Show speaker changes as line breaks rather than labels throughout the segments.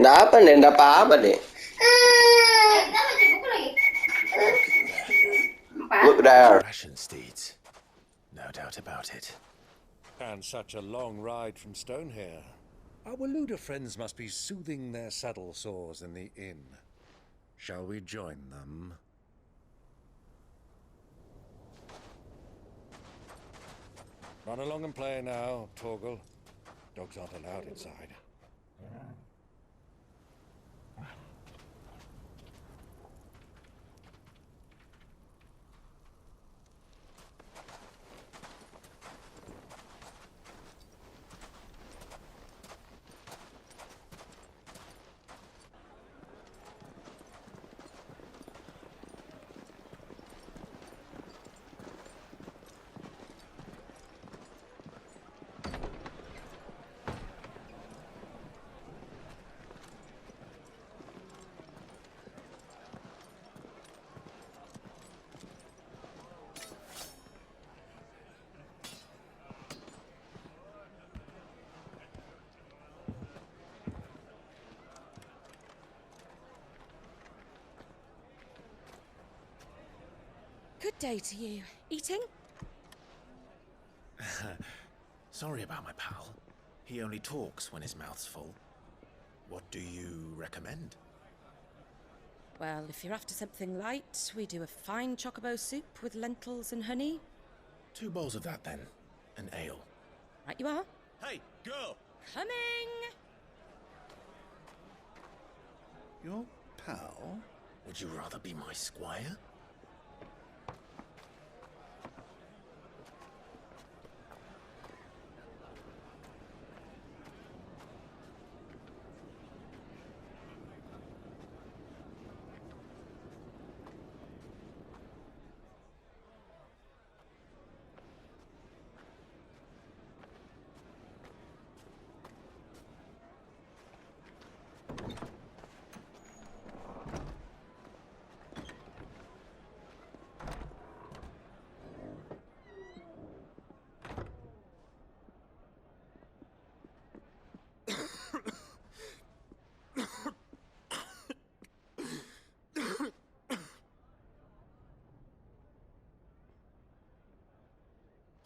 Ndak apa-apa deh. Look there.
Ration steeds. No doubt about it.
And such a long ride from Stonehere. Our Waluda friends must be soothing their saddle sores in the inn. Shall we join them? Run along and play now, Torgal. Dogs aren't allowed inside.
Good day to you. Eating?
Sorry about my pal. He only talks when his mouth's full. What do you recommend?
Well, if you're after something light, we do a fine chocobo soup with lentils and honey.
2 bowls of that then. An ale.
Right you are.
Hey, girl!
Coming!
Your pal?
Would you rather be my squire?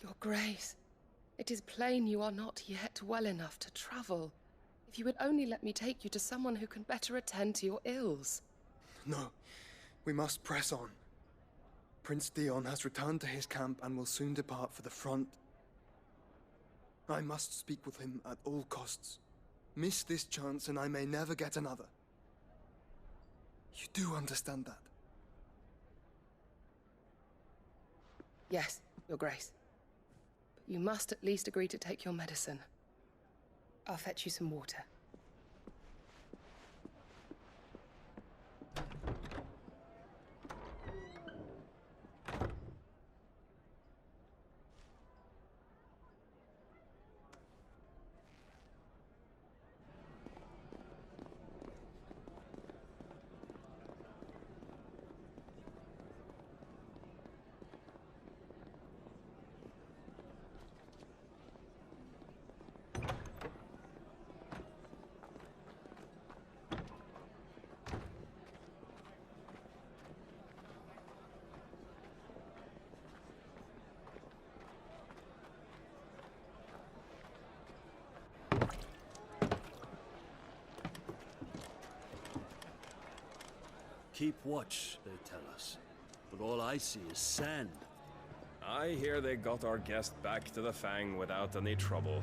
Your Grace, it is plain you are not yet well enough to travel. If you would only let me take you to someone who can better attend to your ills.
No, we must press on. Prince Theon has returned to his camp and will soon depart for the front. I must speak with him at all costs. Miss this chance and I may never get another. You do understand that?
Yes, Your Grace. But you must at least agree to take your medicine. I'll fetch you some water.
Keep watch, they tell us. But all I see is sand.
I hear they got our guest back to the Fang without any trouble.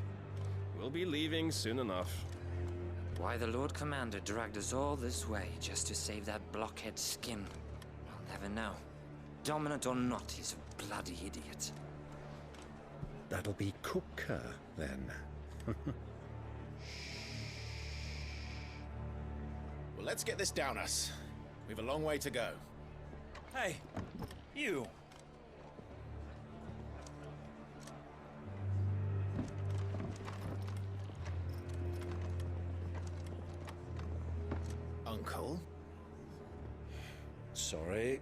We'll be leaving soon enough.
Why the Lord Commander dragged us all this way just to save that blockhead skin, I'll never know. Dominant or not, he's a bloody idiot.
That'll be Cooker, then.
Well, let's get this down us. We've a long way to go.
Hey, you.
Uncle?
Sorry.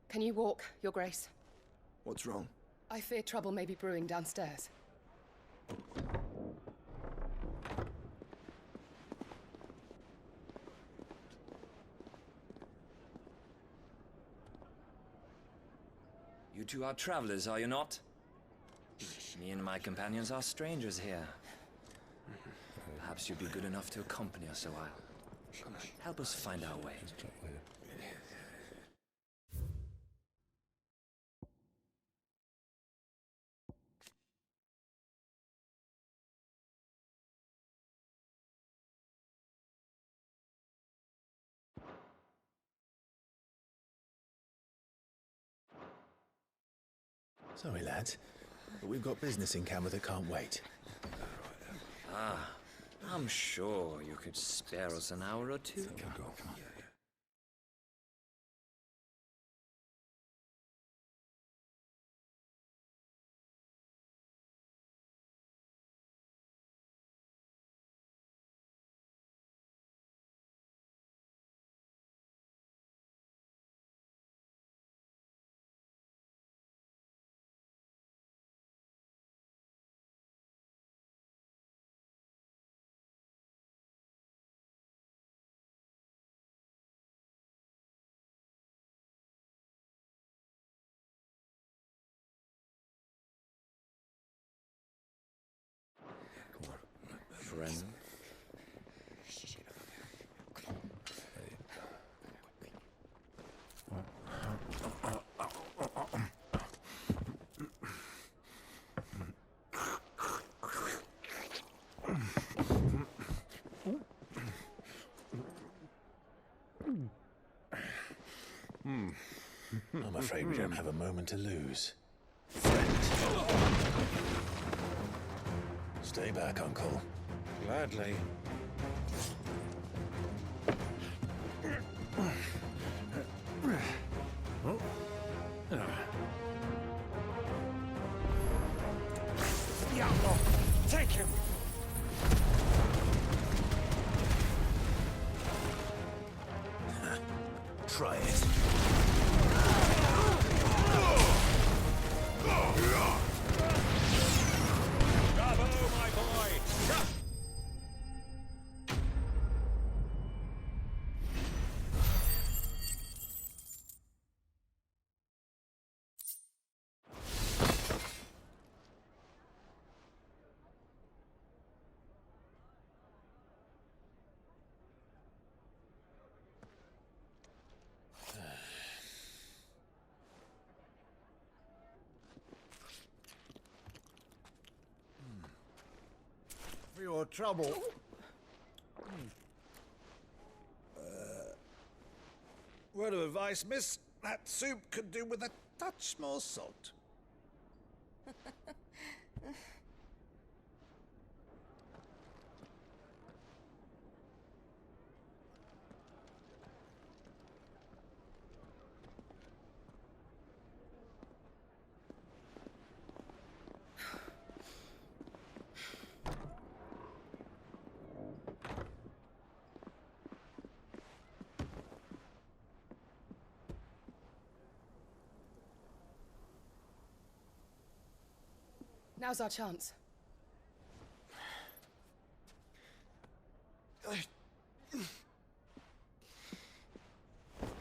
Can you walk, Your Grace?
What's wrong?
I fear trouble may be brewing downstairs.
You two are travelers, are you not? Me and my companions are strangers here. Perhaps you'd be good enough to accompany us a while. Help us find our way.
Sorry, lads, but we've got business in camera that can't wait.
Ah, I'm sure you could spare us an hour or two.
Come on.
Friend.
I'm afraid we don't have a moment to lose. Friend. Stay back, Uncle.
Gladly. Diablo! Take him!
Try it.
Bravo, my boy! For your trouble. Word of advice, miss. That soup could do with a touch more salt.
Now's our chance.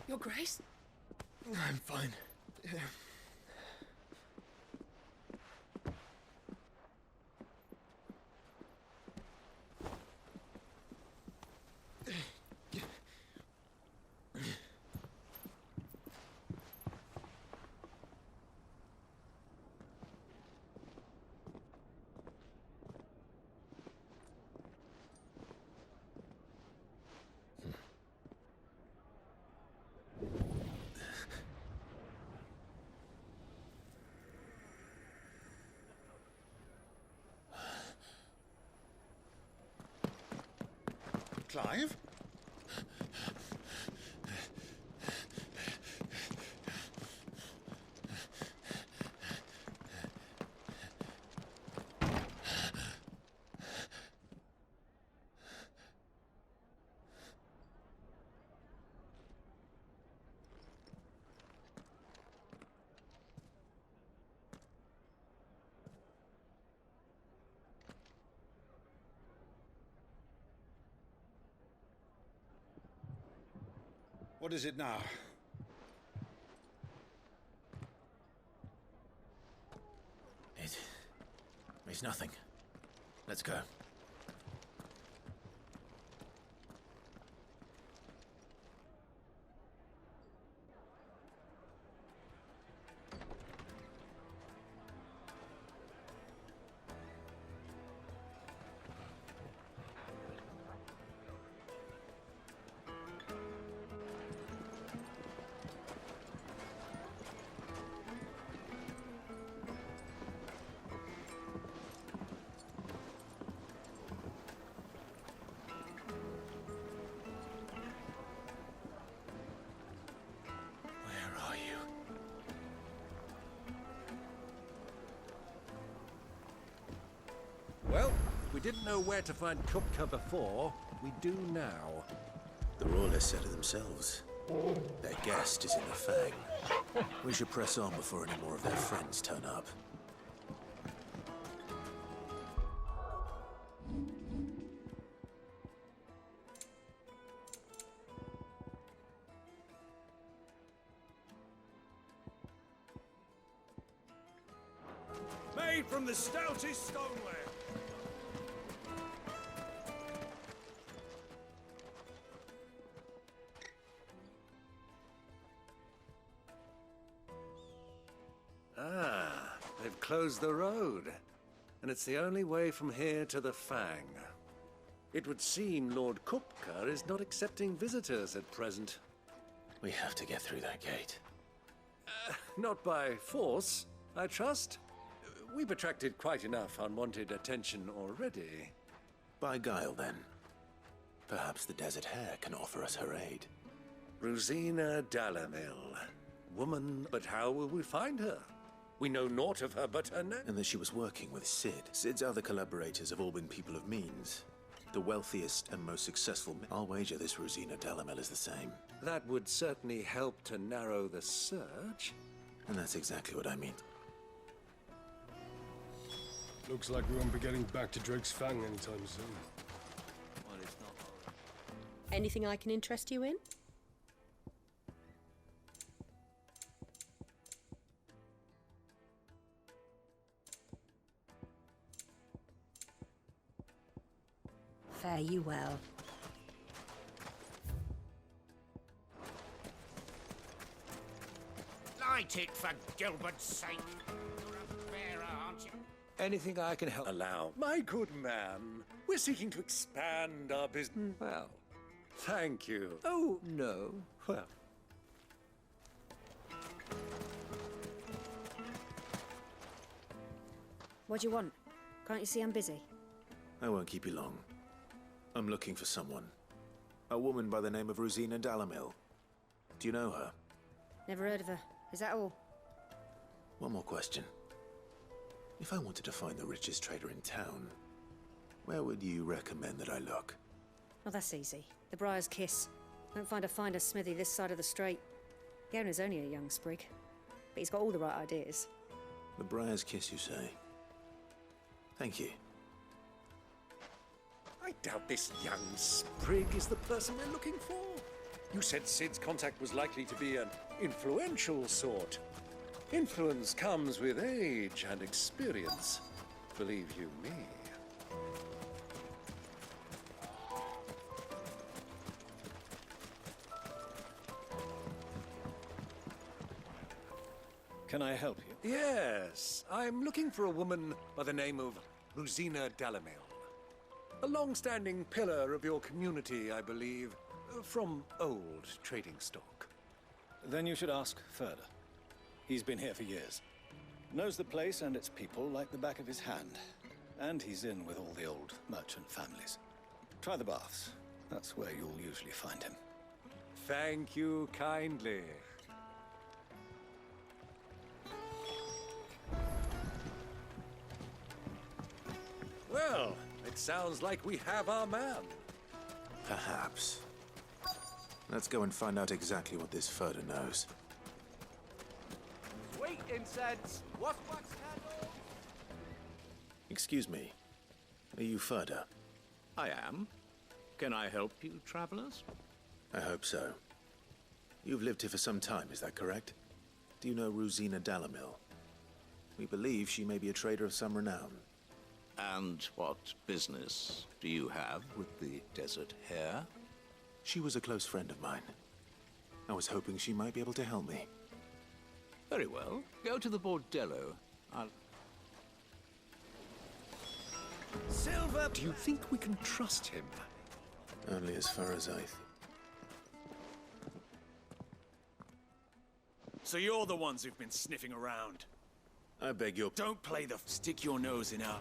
Your Grace?
I'm fine.
Clive?
What is it now?
It's nothing. Let's go.
Well, we didn't know where to find Kupka before. We do now.
The Royalists said it themselves. Their guest is in the Fang. We should press on before any more of their friends turn up.
Made from the stoutest stoneware.
Ah, they've closed the road. And it's the only way from here to the Fang. It would seem Lord Kupka is not accepting visitors at present.
We have to get through that gate.
Not by force, I trust. We've attracted quite enough unwanted attention already.
By guile, then. Perhaps the Desert Hare can offer us her aid.
Rosina Dalamil. Woman, but how will we find her? We know naught of her but her name.
And that she was working with Sid. Sid's other collaborators have all been people of means. The wealthiest and most successful men. I'll wager this Rosina Dalamil is the same.
That would certainly help to narrow the search.
And that's exactly what I mean.
Looks like we won't be getting back to Drake's Fang anytime soon.
Well, it's not all right.
Anything I can interest you in? Fare you well.
Light it, for Gilbert's sake. You're a bearer, aren't you?
Anything I can help allow. My good man, we're seeking to expand our business. Well, thank you. Oh, no. Well.
What do you want? Can't you see I'm busy?
I won't keep you long. I'm looking for someone. A woman by the name of Rosina Dalamil. Do you know her?
Never heard of her. Is that all?
One more question. If I wanted to find the richest trader in town, where would you recommend that I look?
Oh, that's easy. The Briar's Kiss. Don't find a finer smithy this side of the strait. The owner's only a young sprig, but he's got all the right ideas.
The Briar's Kiss, you say? Thank you.
I doubt this young sprig is the person we're looking for. You said Sid's contact was likely to be an influential sort. Influence comes with age and experience, believe you me.
Can I help you?
Yes, I'm looking for a woman by the name of Rosina Dalamil. A long-standing pillar of your community, I believe, from old trading stock.
Then you should ask further. He's been here for years. Knows the place and its people like the back of his hand. And he's in with all the old merchant families. Try the baths. That's where you'll usually find him.
Thank you kindly. Well, it sounds like we have our man.
Perhaps. Let's go and find out exactly what this Furder knows.
Sweet incense. Wax candle.
Excuse me. Are you Furder?
I am. Can I help you, travelers?
I hope so. You've lived here for some time, is that correct? Do you know Rosina Dalamil? We believe she may be a trader of some renown.
And what business do you have with the desert hare?
She was a close friend of mine. I was hoping she might be able to help me.
Very well. Go to the bordello.
Silver, do you think we can trust him?
Only as far as I...
So you're the ones who've been sniffing around.
I beg your...
Don't play the... Stick your nose in our...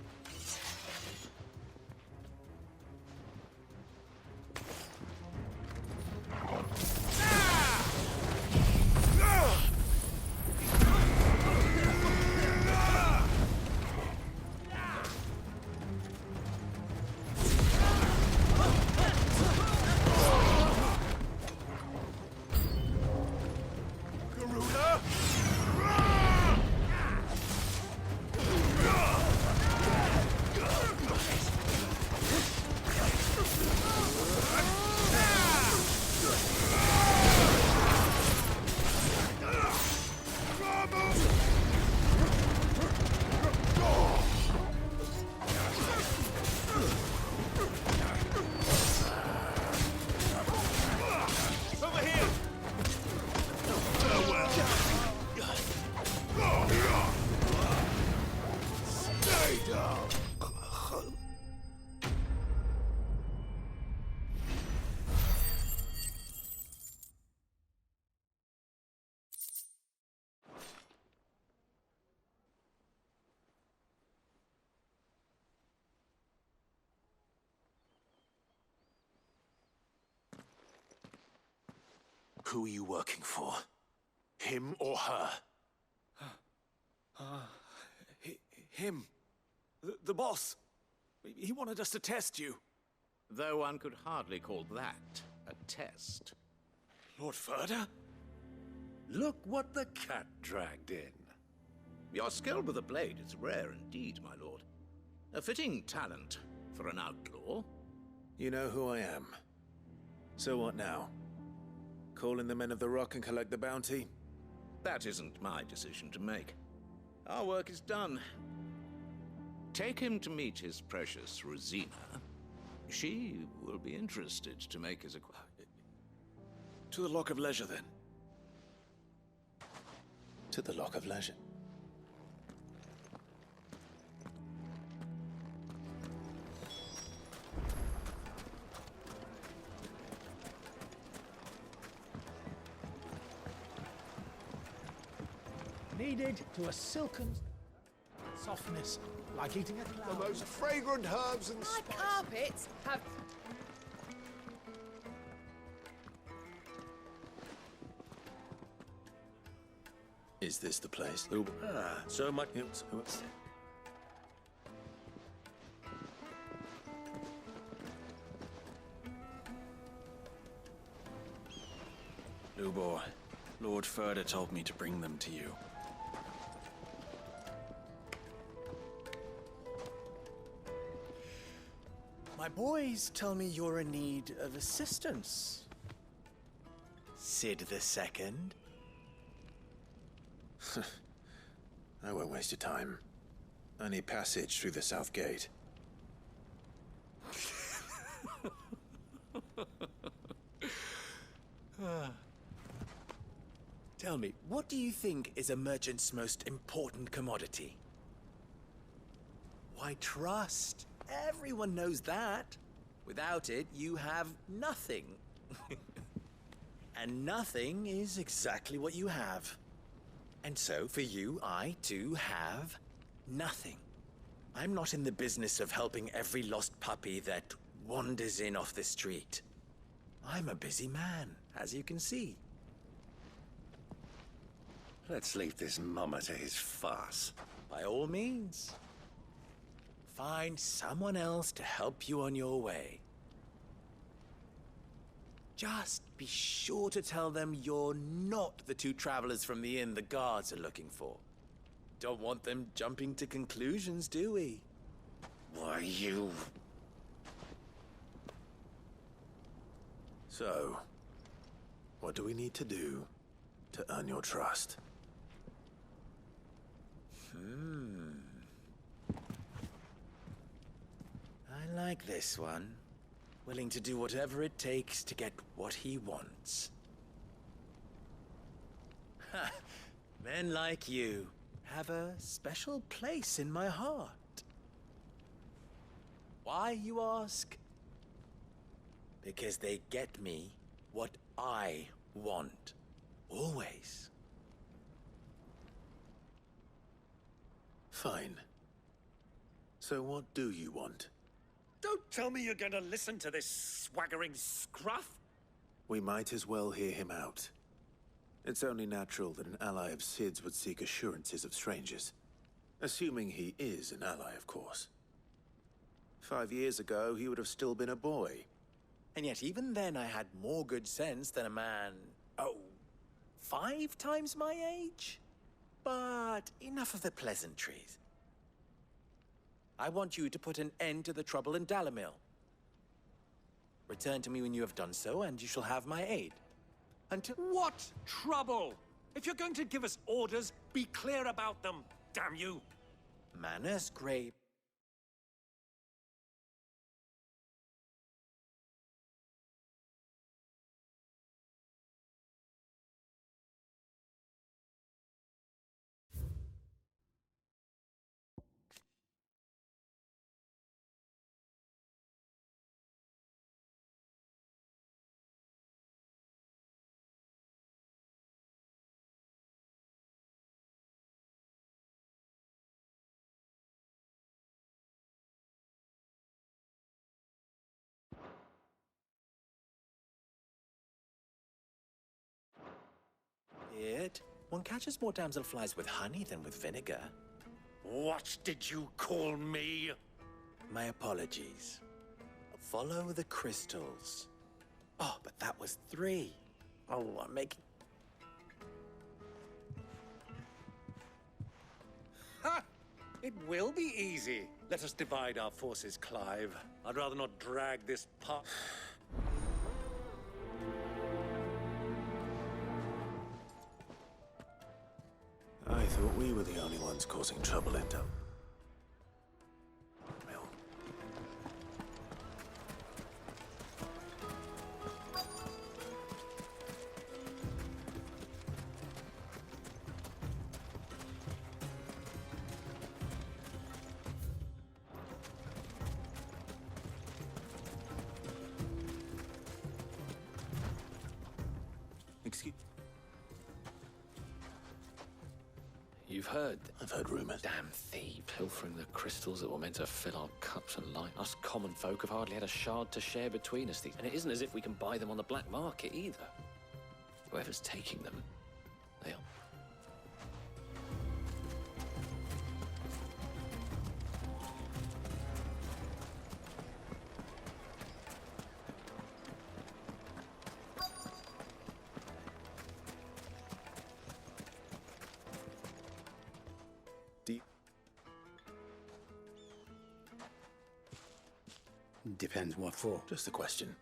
Who are you working for? Him or her?
Him. The boss. He wanted us to test you.
Though one could hardly call that a test.
Lord Ferda?
Look what the cat dragged in.
Your skill with a blade is rare indeed, my lord. A fitting talent for an outlaw.
You know who I am. So what now? Call in the men of the Rock and collect the bounty?
That isn't my decision to make. Our work is done. Take him to meet his precious Rosina. She will be interested to make his acquaintance.
To the Lock of Leisure, then.
To the Lock of Leisure.
Needed to a silken softness, like eating a cloud.
The most fragrant herbs and
My
spices.
carpets have...
Is this the place?
So much...
Lubor, Lord Ferda told me to bring them to you.
My boys tell me you're in need of assistance. Sid the Second.
I won't waste your time. I need passage through the south gate.
Tell me, what do you think is a merchant's most important commodity? Why, trust. Everyone knows that. Without it, you have nothing. And nothing is exactly what you have. And so, for you, I, too, have nothing. I'm not in the business of helping every lost puppy that wanders in off the street. I'm a busy man, as you can see.
Let's leave this mummer to his farce.
By all means. Find someone else to help you on your way. Just be sure to tell them you're not the two travelers from the inn the guards are looking for. Don't want them jumping to conclusions, do we?
Why, you...
So, What do we need to do to earn your trust?
I like this one. Willing to do whatever it takes to get what he wants. Ha! Men like you have a special place in my heart. Why, you ask? Because they get me what I want. Always.
Fine. So what do you want?
Don't tell me you're going to listen to this swaggering scruff!
We might as well hear him out. It's only natural that an ally of Sid's would seek assurances of strangers. Assuming he is an ally, of course. 5 years ago, he would have still been a boy.
And yet even then I had more good sense than a man, 5 times my age? But enough of the pleasantries. I want you to put an end to the trouble in Dalamil. Return to me when you have done so, and you shall have my aid.
Until what trouble? If you're going to give us orders, be clear about them, damn you!
Manners, Grey. It. One catches more damselflies with honey than with vinegar.
What did you call me?
My apologies. Follow the crystals. Oh, but that was 3. Oh, I'm making...
Ha! It will be easy. Let us divide our forces, Clive. I'd rather not drag this part...
I thought we were the only ones causing trouble in Dalamil. Excuse...
You've heard?
I've heard rumors.
Damn thief, pilfering the crystals that were meant to fill our cups and light. Us common folk have hardly had a shard to share between us. And it isn't as if we can buy them on the black market either. Whoever's taking them, they'll...
Depends what for.
Just a question.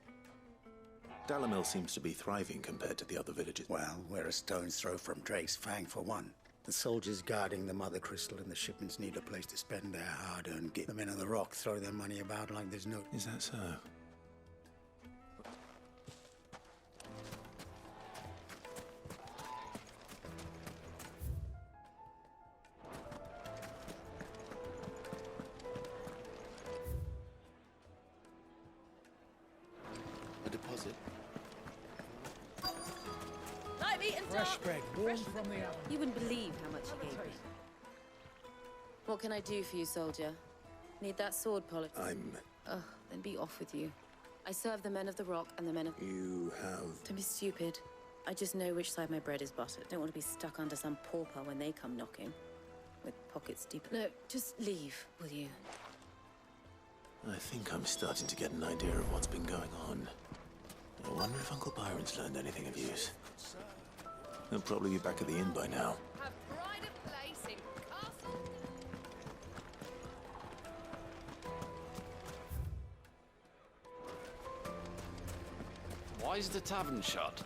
Dalamil seems to be thriving compared to the other villages.
Well, we're a stone's throw from Drake's Fang, for one. The soldiers guarding the Mother Crystal and the shipments need a place to spend their hard-earned git. The men of the Rock throw their money about like there's no...
Is that so?
A deposit.
Light meat and
Fresh
dark.
bread, warm from the oven.
You wouldn't believe how much he gave me.
What can I do for you, soldier? Need that sword polish? Ugh, then be off with you. I serve the men of the Rock and the men of...
You have...
Don't be stupid. I just know which side my bread is buttered. Don't want to be stuck under some pauper when they come knocking. With pockets deep... No, just leave, will you?
I think I'm starting to get an idea of what's been going on. I wonder if Uncle Byron's learned anything of use. He'll probably be back at the inn by now.
Have pride of place in Castle.
Why is the tavern shut?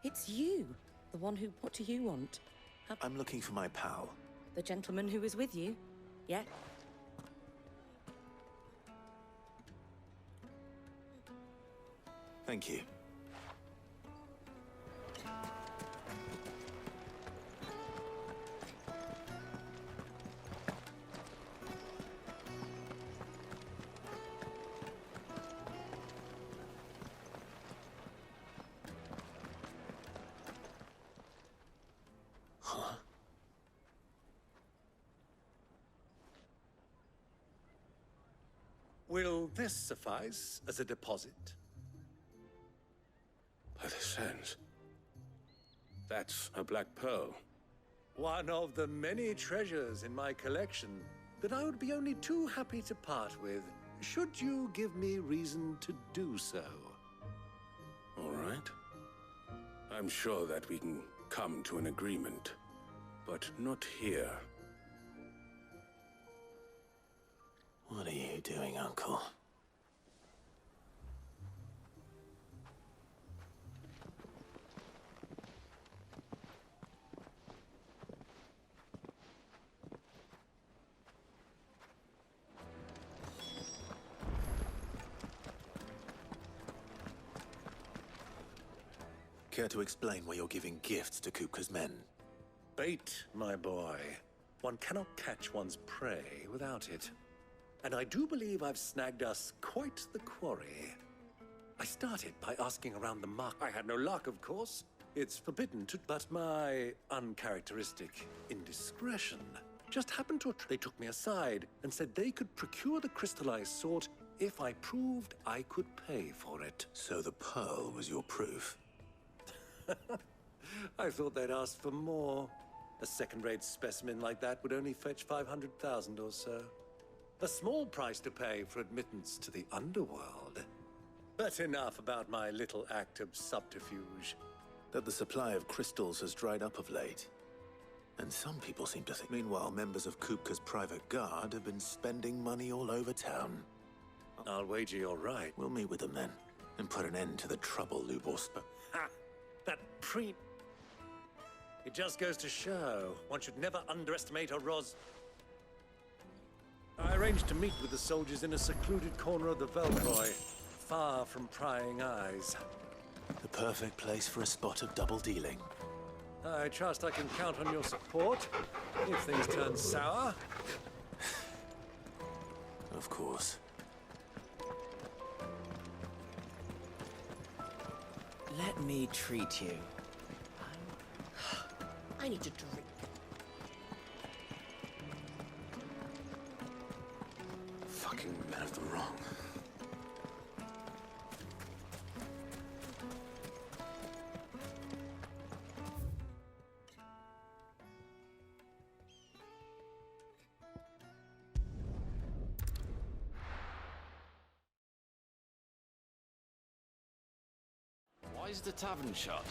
It's you. The one who... What do you want?
I'm looking for my pal.
The gentleman who was with you? Yeah?
Thank you.
Will this suffice as a deposit?
By the sands. That's a black pearl.
One of the many treasures in my collection that I would be only too happy to part with, should you give me reason to do so.
All right. I'm sure that we can come to an agreement, but not here.
What are you doing, Uncle? Care to explain why you're giving gifts to Kupka's men?
Bait, my boy. One cannot catch one's prey without it. And I do believe I've snagged us quite the quarry. I started by asking around the market. I had no luck, of course. It's forbidden to... But my uncharacteristic indiscretion just happened to... They took me aside and said they could procure the crystallized sort if I proved I could pay for it.
So the pearl was your proof?
I thought they'd ask for more. A second-rate specimen like that would only fetch 500,000 or so. A small price to pay for admittance to the underworld. But enough about my little act of subterfuge.
That the supply of crystals has dried up of late. And some people seem to think. Meanwhile, members of Kupka's private guard have been spending money all over town.
I'll wager you're right.
We'll meet with them then, and put an end to the trouble Lubos.
Ha! That pre... It just goes to show, one should never underestimate a Roz... I arranged to meet with the soldiers in a secluded corner of the Veltroy, far from prying eyes.
The perfect place for a spot of double dealing.
I trust I can count on your support, if things turn sour.
Of course.
Let me treat you.
I need to drink.
Fucking men of the wrong.
Why is the tavern shut?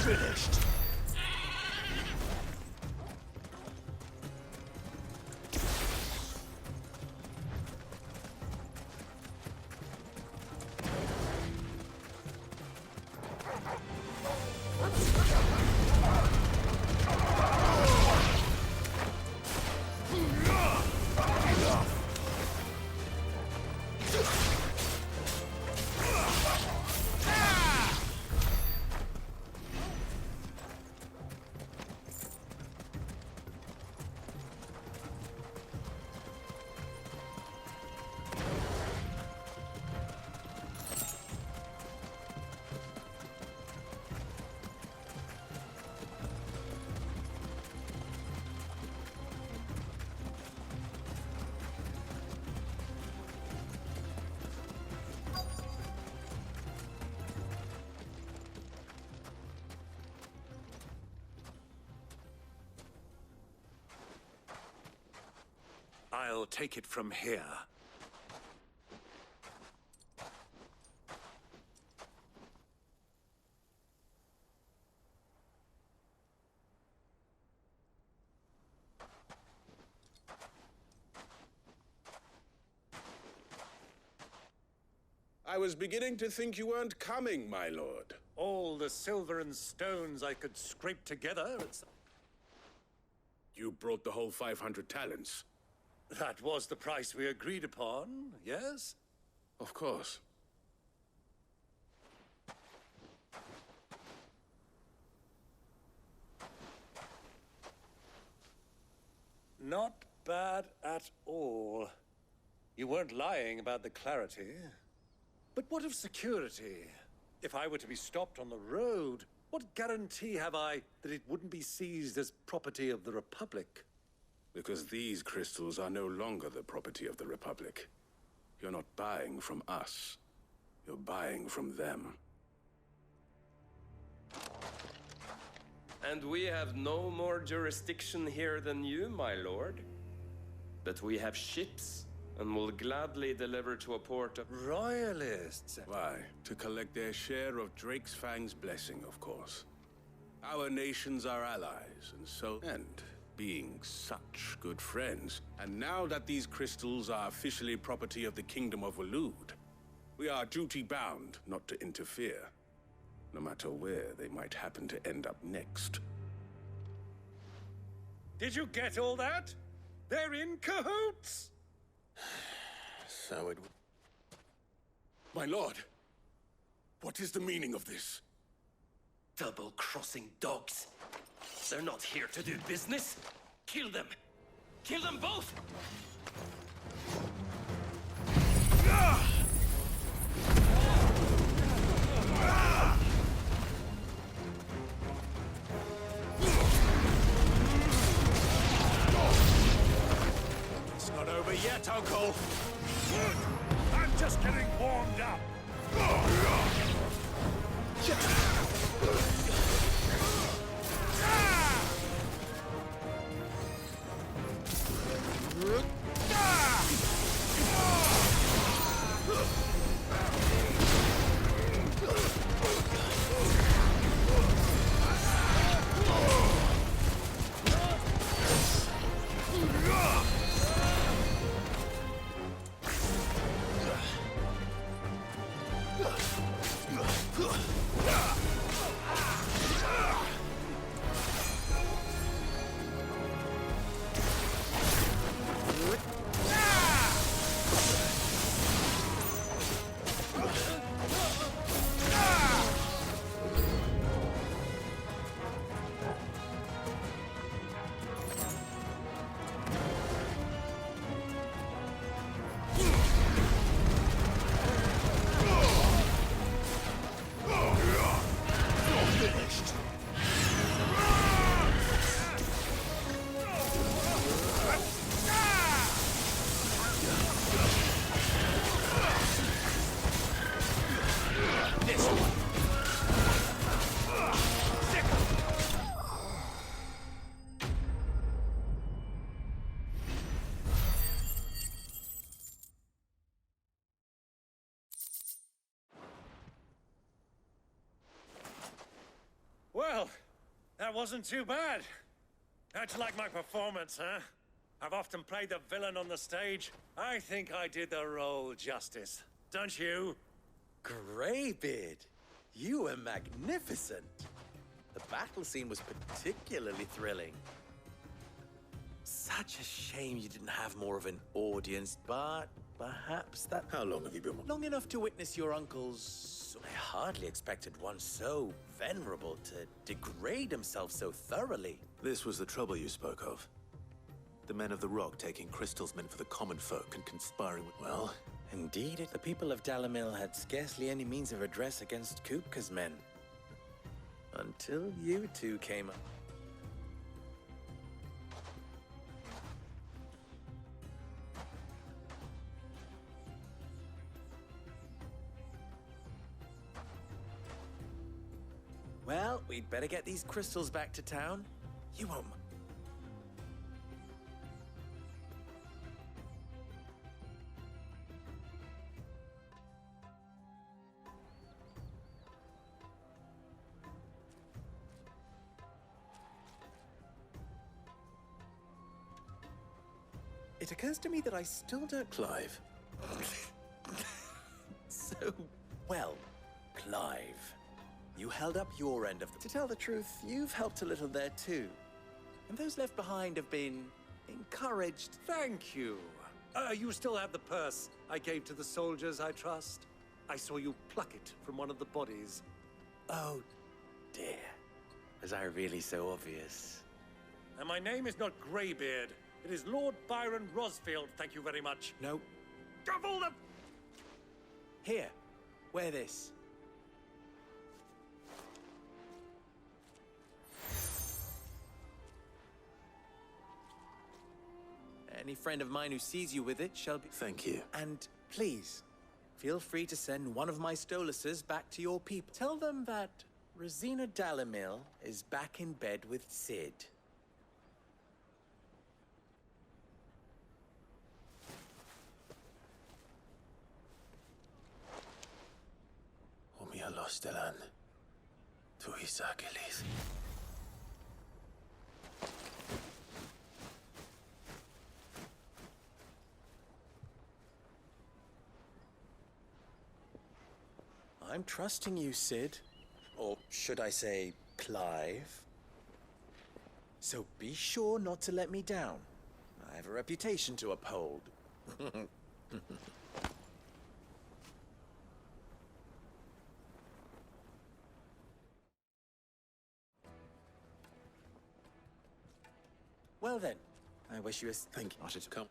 finished.
I'll take it from here.
I was beginning to think you weren't coming, my lord.
All the silver and stones I could scrape together.
You brought the whole 500 talents.
That was the price we agreed upon, yes?
Of course.
Not bad at all. You weren't lying about the clarity. But what of security? If I were to be stopped on the road, what guarantee have I that it wouldn't be seized as property of the Republic?
Because these crystals are no longer the property of the Republic. You're not buying from us. You're buying from them.
And we have no more jurisdiction here than you, my lord. But we have ships, and will gladly deliver to a port of...
Royalists?
Why? To collect their share of Drake's Fang's blessing, of course. Our nations are allies, and so... And being such good friends, and now that these crystals are officially property of the Kingdom of Waloed, we are duty-bound not to interfere, no matter where they might happen to end up next.
Did you get all that? They're in cahoots!
So it... My lord, what is the meaning of this?
Double-crossing dogs. They're not here to do business. Kill them. Kill them both!
It's not over yet, Uncle. I'm just getting warmed up. Well, that wasn't too bad. How'd you like my performance, huh? I've often played the villain on the stage. I think I did the role justice. Don't you?
Greybeard, you were magnificent. The battle scene was particularly thrilling. Such a shame you didn't have more of an audience, but perhaps that...
How long have you been?
Long enough to witness your uncle's... I hardly expected one so venerable to degrade himself so thoroughly.
This was the trouble you spoke of. The men of the Rock taking Crystal's men for the common folk and conspiring with...
Well, indeed, the people of Dalamil had scarcely any means of redress against Kupka's men. Until you two came up. Well, we'd better get these crystals back to town. You won't... It occurs to me that I still don't...
Clive.
So, well, Clive. You held up your end of the... To tell the truth, you've helped a little there too. And those left behind have been encouraged.
Thank you. You still have the purse I gave to the soldiers, I trust? I saw you pluck it from one of the bodies.
Oh, dear. Was I really so obvious?
And my name is not Greybeard. It is Lord Byron Rosfield, thank you very much.
No.
Double the...
Here, wear this. Any friend of mine who sees you with it shall be...
Thank you.
And please, feel free to send one of my Stoluses back to your people. Tell them that Rosina Dalamil is back in bed with Cid.
Omia Lostelan. Tu Isakelis.
I'm trusting you, Cid. Or should I say, Clive. So be sure not to let me down. I have a reputation to uphold. Well then, I wish you a...
Thank you.
Not to come.